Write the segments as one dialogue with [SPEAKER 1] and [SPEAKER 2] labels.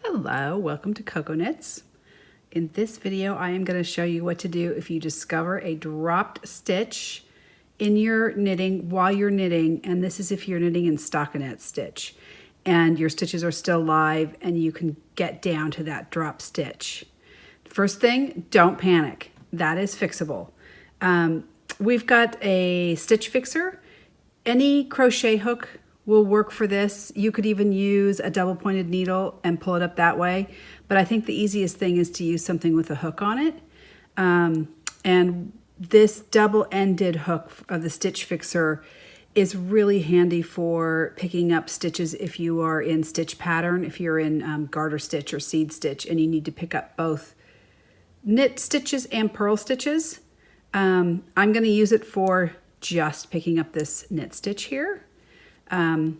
[SPEAKER 1] Hello, welcome to Cocoknits. In this video, I am going to show you what to do if you discover a dropped stitch in your knitting while you're knitting, and this is if you're knitting in Stockinette stitch and your stitches are still live and you can get down to that drop stitch. First thing, don't panic. That is fixable. We've got a stitch fixer. Any crochet hook will work for this. You could even use a double pointed needle and pull it up that way. But I think the easiest thing is to use something with a hook on it. And this double-ended hook of the stitch fixer is really handy for picking up stitches if you are in stitch pattern, if you're in garter stitch or seed stitch and you need to pick up both knit stitches and purl stitches. I'm going to use it for just picking up this knit stitch here. And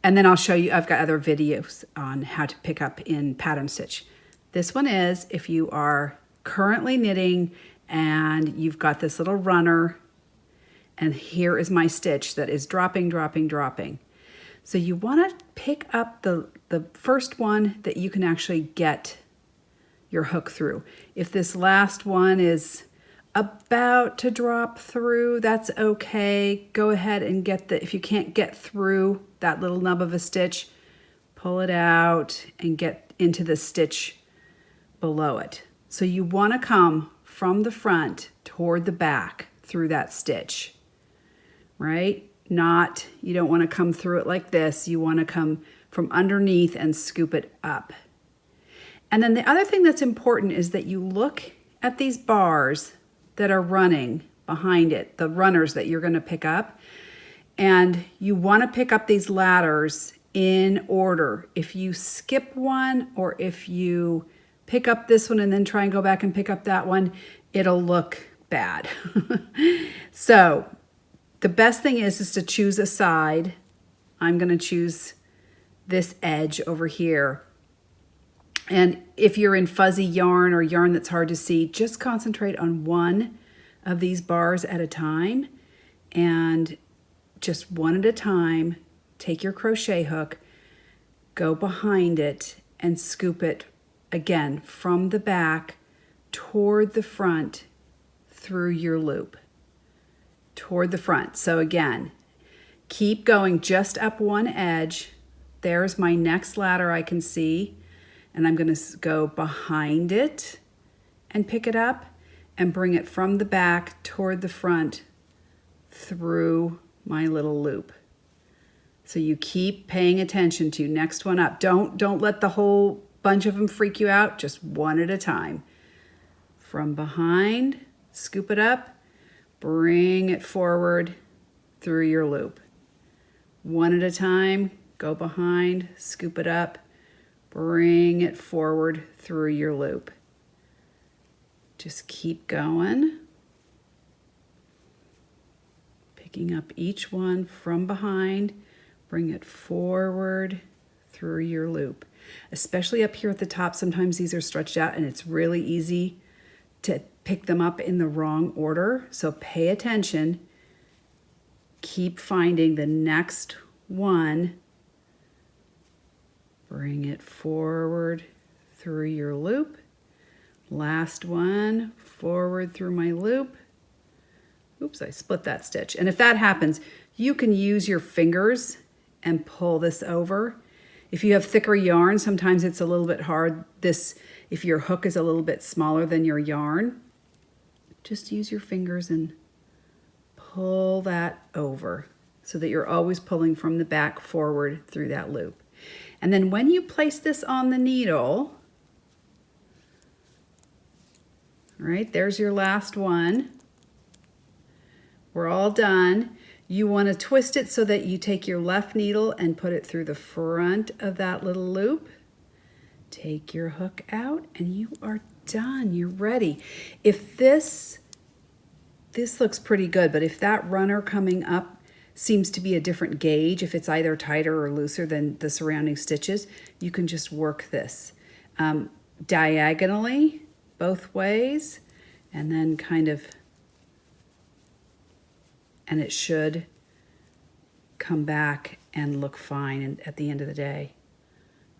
[SPEAKER 1] then I'll show you, I've got other videos on how to pick up in pattern stitch. This one is if you are currently knitting and you've got this little runner and here is my stitch that is dropping, dropping, dropping. So you want to pick up the first one that you can actually get your hook through. If this last one is about to drop through, that's okay. Go ahead and get if you can't get through that little nub of a stitch, pull it out and get into the stitch below it. So you want to come from the front toward the back through that stitch, right? You don't want to come through it like this. You want to come from underneath and scoop it up. And then the other thing that's important is that you look at these bars that are running behind it, the runners that you're going to pick up. And you want to pick up these ladders in order. If you skip one or if you pick up this one and then try and go back and pick up that one, it'll look bad. So the best thing is to choose a side. I'm going to choose this edge over here. And if you're in fuzzy yarn or yarn that's hard to see, just concentrate on one of these bars at a time. And just one at a time, take your crochet hook, go behind it, and scoop it again from the back toward the front through your loop. Toward the front. So again, keep going just up one edge. There's my next ladder I can see. And I'm going to go behind it and pick it up and bring it from the back toward the front through my little loop. So you keep paying attention to next one up. Don't let the whole bunch of them freak you out. Just one at a time. From behind, scoop it up, bring it forward through your loop. One at a time, go behind, scoop it up, bring it forward through your loop. Just keep going. Picking up each one from behind, bring it forward through your loop. Especially up here at the top, sometimes these are stretched out and it's really easy to pick them up in the wrong order. So pay attention. Keep finding the next one. Bring it forward through your loop. Last one, forward through my loop. Oops, I split that stitch. And if that happens, you can use your fingers and pull this over. If you have thicker yarn, sometimes it's a little bit hard. If your hook is a little bit smaller than your yarn, just use your fingers and pull that over so that you're always pulling from the back forward through that loop. And then when you place this on the needle, right, there's your last one. We're all done. You want to twist it so that you take your left needle and put it through the front of that little loop. Take your hook out and you are done. You're ready. If this looks pretty good, but if that runner coming up seems to be a different gauge, if it's either tighter or looser than the surrounding stitches, you can just work this diagonally both ways and then and it should come back and look fine at the end of the day.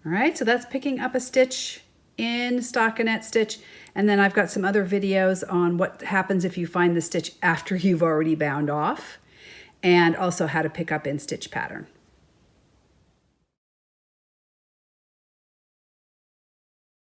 [SPEAKER 1] All right, so that's picking up a stitch in Stockinette stitch. And then I've got some other videos on what happens if you find the stitch after you've already bound off, and also how to pick up in stitch pattern.